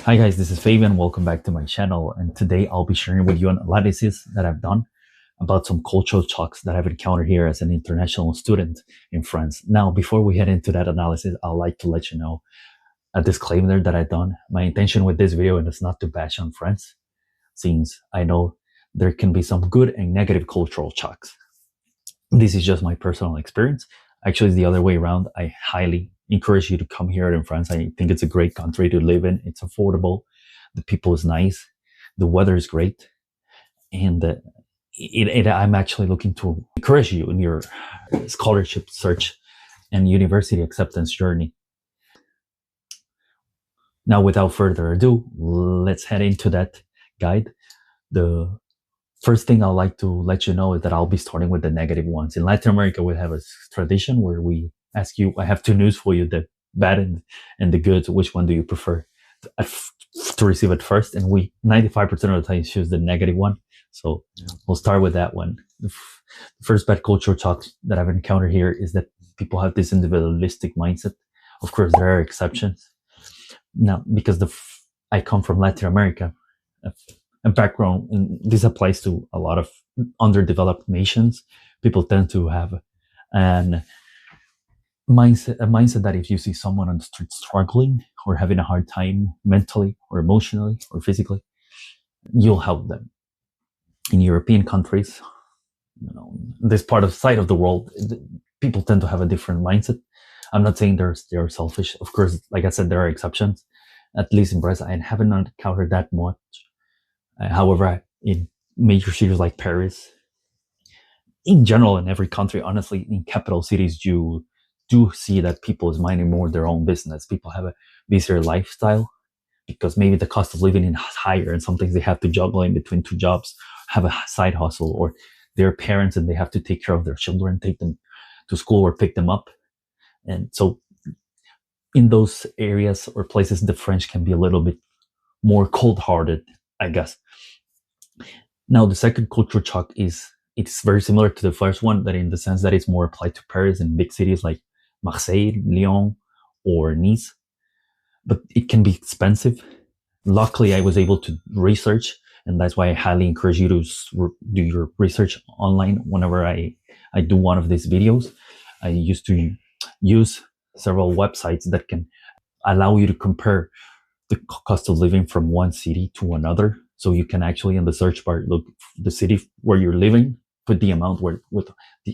Hi guys, this is Fabian. Welcome back to my channel. And today I'll be sharing with you an analysis that I've done about some cultural shocks that I've encountered here as an international student in France. Now, before we head into that analysis, I'd like to let you know a disclaimer that I've done. My intention with this video is not to bash on France, since I know there can be some good and negative cultural shocks. This is just my personal experience. Actually, it's the other way around. I highly encourage you to come here in France. I think it's a great country to live in. It's affordable. The people is nice. The weather is great. And I'm actually looking to encourage you in your scholarship search and university acceptance journey. Now, without further ado, let's head into that guide. The first thing I'd like to let you know is that I'll be starting with the negative ones. In Latin America, we have a tradition where we ask you, I have two news for you, the bad and the good. Which one do you prefer to receive at first? And we 95% of the time choose the negative one. So we'll start with that one. The first bad cultural shock that I've encountered here is that people have this individualistic mindset. Of course, there are exceptions. Now, because I come from Latin America, a background, and this applies to a lot of underdeveloped nations, people tend to have a mindset that if you see someone on the street struggling or having a hard time mentally or emotionally or physically, you'll help them. In European countries, this part of side of the world, people tend to have a different mindset. I'm not saying they're selfish. Of course, like I said, there are exceptions. At least in Brazil, I haven't encountered that much. However, in major cities like Paris, in general, in every country, honestly, in capital cities, you do see that people is minding more their own business. People have a busier lifestyle because maybe the cost of living is higher, and sometimes they have to juggle in between two jobs, have a side hustle, or they're parents and they have to take care of their children, take them to school or pick them up. And so in those areas or places, the French can be a little bit more cold-hearted, I guess. Now, the second cultural shock it's very similar to the first one, that in the sense that it's more applied to Paris and big cities like Marseille, Lyon, or Nice. But it can be expensive. Luckily, I was able to research, and that's why I highly encourage you to do your research online whenever I do one of these videos. I used to use several websites that can allow you to compare the cost of living from one city to another. So you can actually, in the search bar, look the city where you're living, put the amount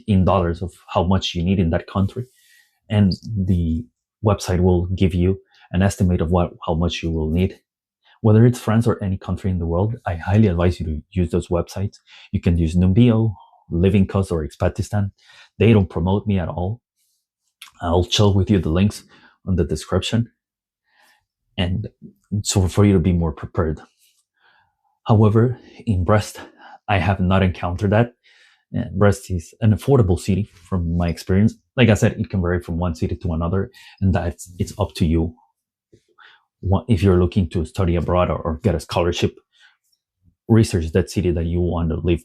in dollars of how much you need in that country, and the website will give you an estimate of how much you will need. Whether it's France or any country in the world, I highly advise you to use those websites. You can use Numbeo, Living Cost, or Expatistan. They don't promote me at all. I'll share with you the links on the description, and so for you to be more prepared. However, in Brest, I have not encountered that. Brest is an affordable city from my experience. Like I said, it can vary from one city to another, and it's up to you. If you're looking to study abroad or get a scholarship, research that city that you want to live.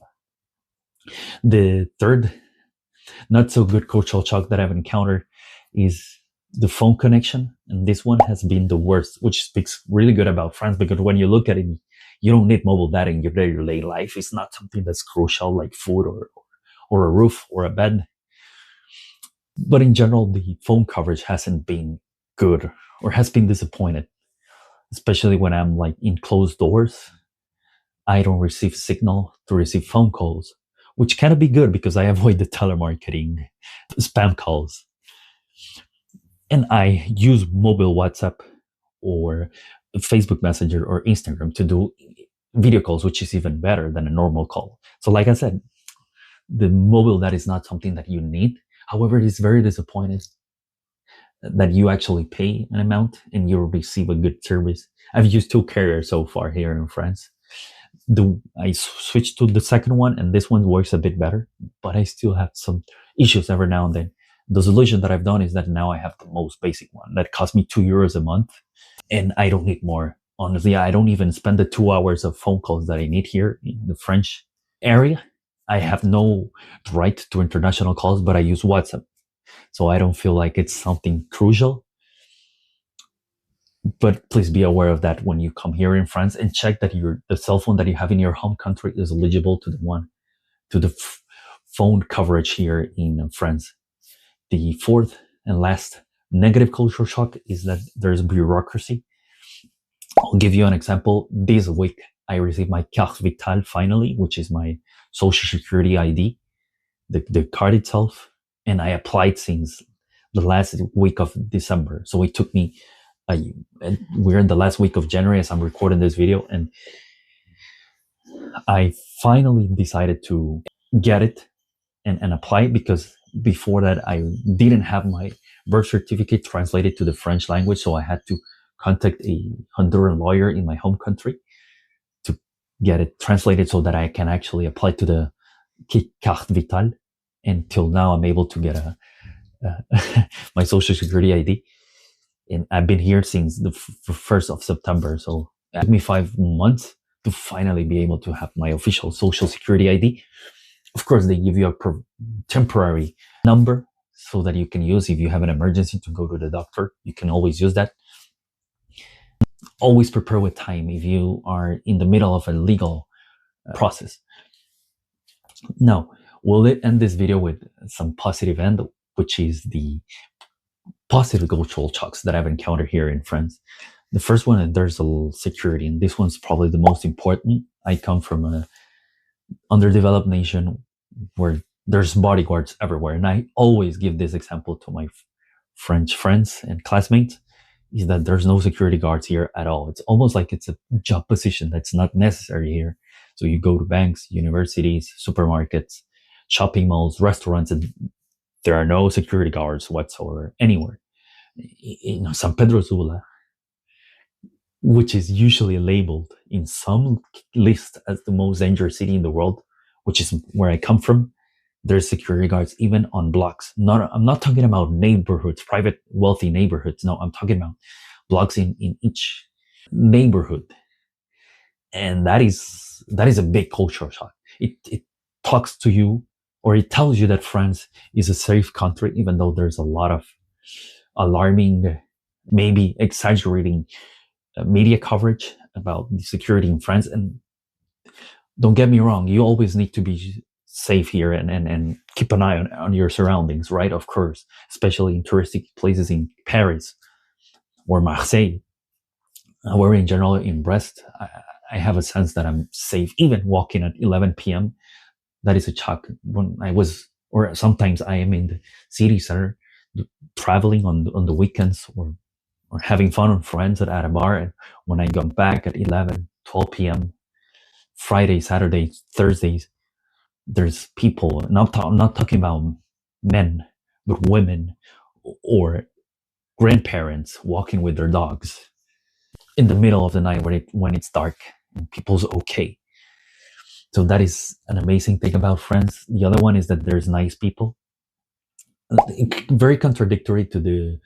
The third not so good cultural shock that I've encountered is the phone connection, and this one has been the worst, which speaks really good about France, because when you look at it, you don't need mobile data in your day-to-day life. It's not something that's crucial like food or a roof or a bed. But in general, the phone coverage hasn't been good, or has been disappointed, especially when I'm like in closed doors. I don't receive signal to receive phone calls, which can be good because I avoid the telemarketing, spam calls. And I use mobile WhatsApp or Facebook Messenger or Instagram to do video calls, which is even better than a normal call. So like I said, the mobile data is not something that you need. However, it is very disappointing that you actually pay an amount and you receive a good service. I've used two carriers so far here in France. I switched to the second one, and this one works a bit better, but I still have some issues every now and then. The solution that I've done is that now I have the most basic one that cost me €2 a month, and I don't need more. Honestly, I don't even spend the 2 hours of phone calls that I need here in the French area. I have no right to international calls, but I use WhatsApp. So I don't feel like it's something crucial. But please be aware of that when you come here in France, and check that the cell phone that you have in your home country is eligible to the phone coverage here in France. The fourth and last negative cultural shock is that there's bureaucracy. I'll give you an example. This week, I received my carte vitale finally, which is my social security ID, the card itself, and I applied since the last week of December. So it took me, we're in the last week of January as I'm recording this video, and I finally decided to get it and apply it, because before that I didn't have my birth certificate translated to the French language, so I had to contact a Honduran lawyer in my home country to get it translated so that I can actually apply to the carte vitale. And till now, I'm able to get my social security ID, and I've been here since the 1st of September. So it took me 5 months to finally be able to have my official social security ID. Of course, they give you a temporary number so that you can use if you have an emergency to go to the doctor. You can always use that. Always prepare with time if you are in the middle of a legal process. Now, we'll end this video with some positive end, which is the positive cultural shocks that I've encountered here in France. The first one is there's a security, and this one's probably the most important. I come from an underdeveloped nation where there's bodyguards everywhere, and I always give this example to my French friends and classmates, is that there's no security guards here at all. It's almost like it's a job position that's not necessary here. So you go to banks, universities, supermarkets, shopping malls, restaurants, and there are no security guards whatsoever anywhere. In San Pedro Sula, which is usually labeled in some list as the most dangerous city in the world, which is where I come from, there's security guards even on blocks. I'm not talking about neighborhoods, private wealthy neighborhoods. No, I'm talking about blocks in each neighborhood. And that is a big cultural shock. It talks to you, or it tells you that France is a safe country, even though there's a lot of alarming, maybe exaggerating media coverage about the security in France. And don't get me wrong, you always need to be safe here and keep an eye on your surroundings, right? Of course, especially in touristic places in Paris or Marseille, where in general in Brest, I have a sense that I'm safe, even walking at 11 p.m. That is a shock. When I was, or sometimes I am in the city center, traveling on the weekends, or having fun with friends at a bar, and when I come back at 11, 12 p.m., Friday, Saturday, Thursdays, there's people, and I'm not talking about men, but women or grandparents walking with their dogs in the middle of the night when it's dark and people's okay. So that is an amazing thing about France. The other one is that there's nice people. Very contradictory to the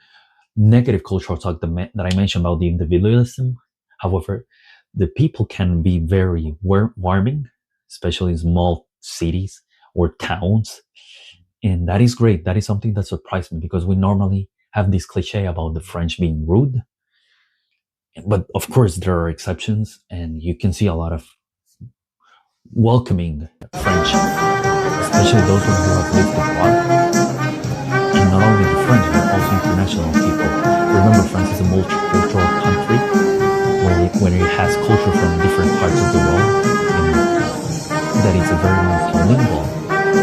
negative cultural talk that I mentioned about the individualism. However, the people can be very warming, especially in small cities or towns. And that is great. That is something that surprised me, because we normally have this cliche about the French being rude. But of course, there are exceptions, and you can see a lot of welcoming French, especially those who have lived abroad. And not only the French, but also international people. Remember, France is a multicultural country where it has culture from different parts of the world, and that it's a very multilingual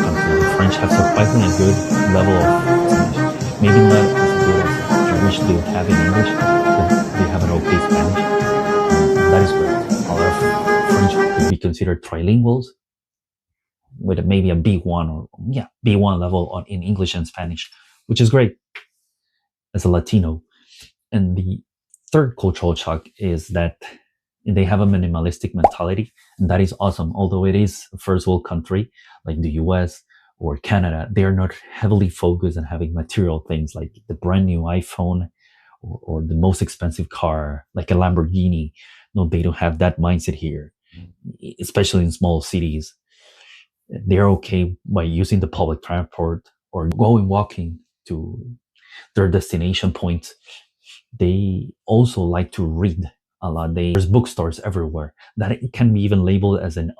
country. The French have surprisingly a good level of Spanish. Maybe not as good as you wish to have in English, but they have an okay Spanish. And that is great. A lot of French could be considered trilinguals, with maybe a B1 B1 level in English and Spanish, which is great as a Latino. And the third cultural shock is that they have a minimalistic mentality, and that is awesome. Although it is a first world country like the US or Canada, they are not heavily focused on having material things like the brand new iPhone or the most expensive car like a Lamborghini. No, they don't have that mindset here, especially in small cities. They're okay by using the public transport or going walking to their destination points. they also like to read a lot. There's bookstores everywhere that it can be even labeled as an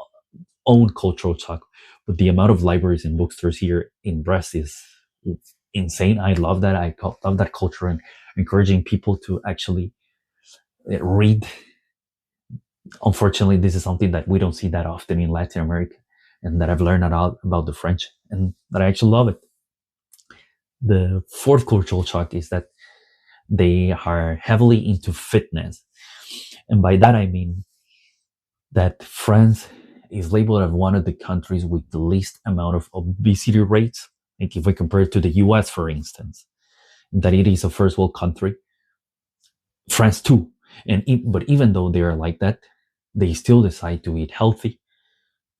own cultural shock. But the amount of libraries and bookstores here in Brest is insane. I love that. Love that culture and encouraging people to actually read. Unfortunately, this is something that we don't see that often in Latin America, and that I've learned a lot about the French, and that I actually love it. The fourth cultural shock is that they are heavily into fitness. And by that I mean that France is labeled as one of the countries with the least amount of obesity rates. Like if we compare it to the US, for instance, that it is a first world country, France too. But even though they are like that, they still decide to eat healthy.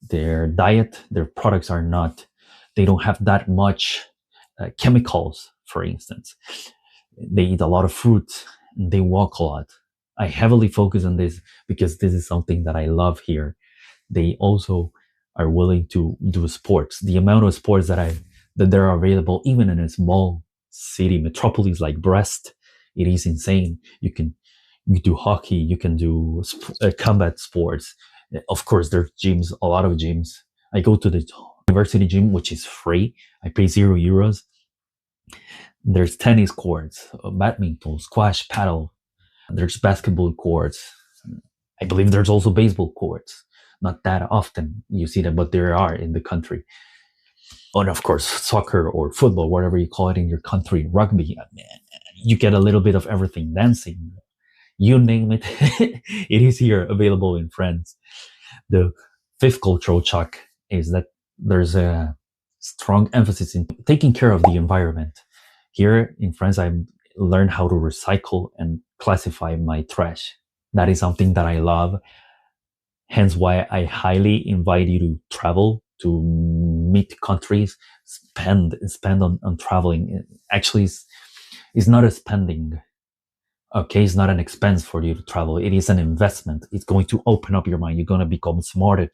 Their diet, their products are not, they don't have that much chemicals, for instance. They eat a lot of fruits and they walk a lot. I heavily focus on this because this is something that I love here. They also are willing to do sports. The amount of sports that there are available, even in a small city metropolis like Brest, it is insane. You can do hockey, you can do combat sports. Of course, there's gyms, a lot of gyms. I go to the university gym, which is free. I pay €0. There's tennis courts, badminton, squash, paddle. There's basketball courts. I believe there's also baseball courts. Not that often you see them, but there are in the country. And of course, soccer or football, whatever you call it in your country, rugby. You get a little bit of everything, dancing, you name it. It is here available in France. The fifth cultural shock is that there's a strong emphasis in taking care of the environment. Here in France, I learned how to recycle and classify my trash. That is something that I love. Hence why I highly invite you to travel, to meet countries, spend on traveling. Actually, it's not a spending. Okay, it's not an expense for you to travel. It is an investment. It's going to open up your mind. You're going to become smarter,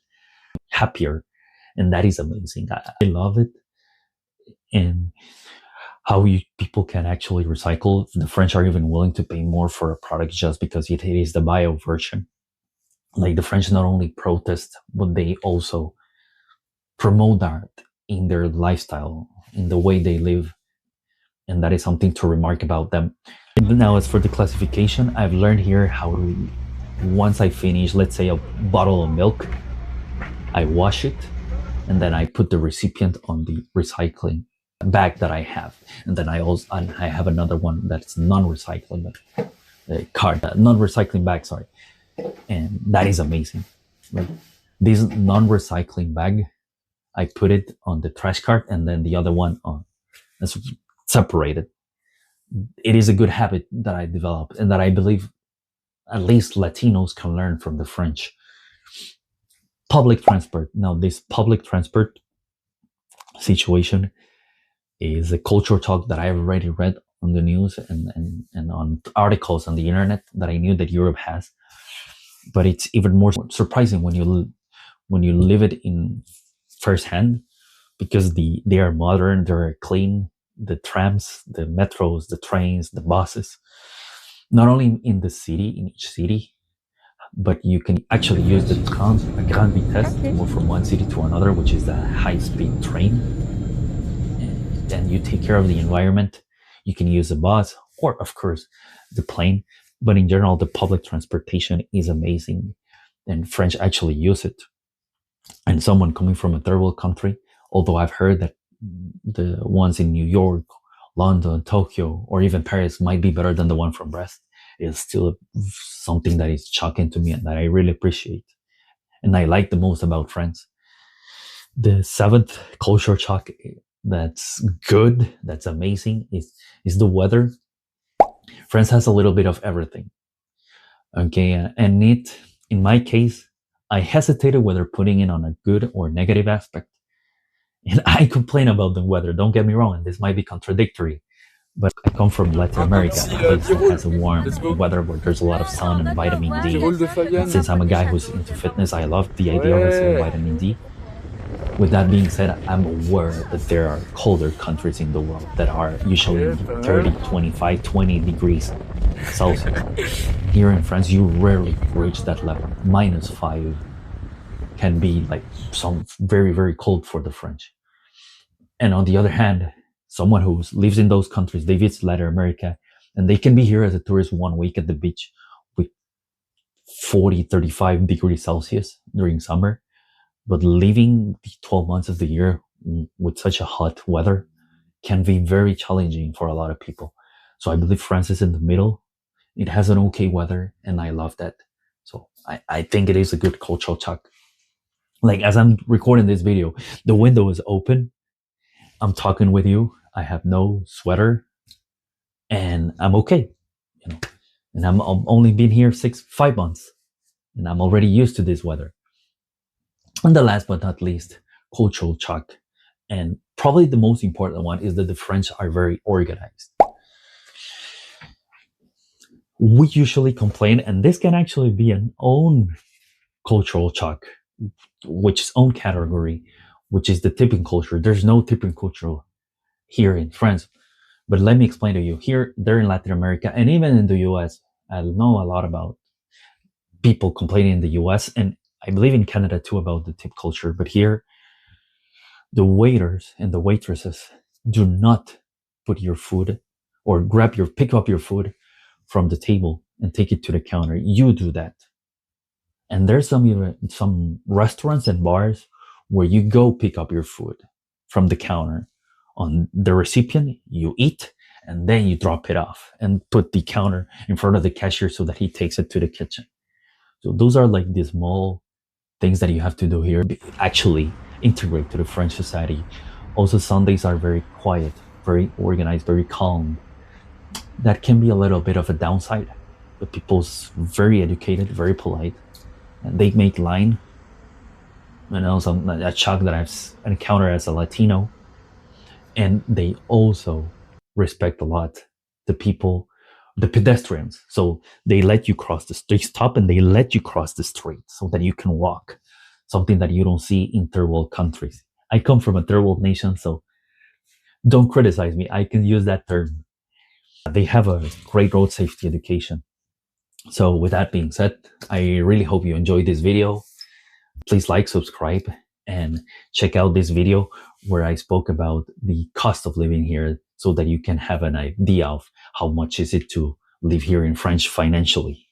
happier. And that is amazing. I love it. And how people can actually recycle. The French are even willing to pay more for a product just because it is the bio version. Like the French not only protest, but they also promote art in their lifestyle, in the way they live. And that is something to remark about them. Now, as for the classification, I've learned here how to, once I finish, let's say a bottle of milk, I wash it, and then I put the recipient on the recycling bag that I have. And then I have another one that's non-recycling non-recycling bag, sorry. And that is amazing. Like this non-recycling bag, I put it on the trash cart, and then the other one on, that's separated. It is a good habit that I developed, and that I believe at least Latinos can learn from the French. Public transport. Now, this public transport situation is a cultural talk that I have already read on the news and on articles on the internet that I knew that Europe has. But it's even more surprising when you live it in firsthand, because they are modern, they're clean. The trams, the metros, the trains, the buses, not only in the city, in each city, but you can actually use the train à grande vitesse to move from one city to another, which is the high-speed train. And you take care of the environment. You can use the bus or, of course, the plane. But in general, the public transportation is amazing, and French actually use it. And someone coming from a third world country, although I've heard that the ones in New York, London, Tokyo, or even Paris might be better than the one from Brest, is still something that is shocking to me and that I really appreciate. And I like the most about France. The seventh culture shock that's good, that's amazing, is the weather. France has a little bit of everything. Okay, and in my case, I hesitated whether putting it on a good or negative aspect. And I complain about the weather, don't get me wrong, and this might be contradictory, but I come from Latin America, a place that has a warm weather where there's a lot of sun and vitamin D. And since I'm a guy who's into fitness, I love the idea of receiving vitamin D. With that being said, I'm aware that there are colder countries in the world that are usually 30, 25, 20 degrees Celsius. Here in France, you rarely reach that level. -5 can be like some very, very cold for the French. And on the other hand, someone who lives in those countries, they visit Latin America, and they can be here as a tourist 1 week at the beach with 40, 35 degrees Celsius during summer. But living the 12 months of the year with such a hot weather can be very challenging for a lot of people. So I believe France is in the middle. It has an okay weather, and I love that. So I think it is a good cultural shock. Like, as I'm recording this video, the window is open. I'm talking with you. I have no sweater, and I'm okay. You know, and I'm only been here 5 months, and I'm already used to this weather. And the last but not least, cultural shock. And probably the most important one is that the French are very organized. We usually complain, and this can actually be an own cultural shock, which is own category, which is the tipping culture. There's no tipping culture here in France. But let me explain to you. Here, there in Latin America, and even in the US, I know a lot about people complaining in the US, and I believe in Canada too about the tip culture. But here, the waiters and the waitresses do not put your food or pick up your food from the table and take it to the counter. You do that. And there's some restaurants and bars where you go pick up your food from the counter on the recipient, you eat, and then you drop it off and put the counter in front of the cashier so that he takes it to the kitchen. So those are like the small things that you have to do here. Actually integrate to the French society. Also, Sundays are very quiet, very organized, very calm. That can be a little bit of a downside, but people's very educated, very polite, and they make line. And also a shock that I've encountered as a Latino, and they also respect a lot the people, the pedestrians. So they let you cross the street, stop, and they let you cross the street so that you can walk. Something that you don't see in third world countries. I come from a third world nation, so don't criticize me. I can use that term. They have a great road safety education. So with that being said, I really hope you enjoyed this video. Please like, subscribe, and check out this video where I spoke about the cost of living here so that you can have an idea of how much is it to live here in France financially.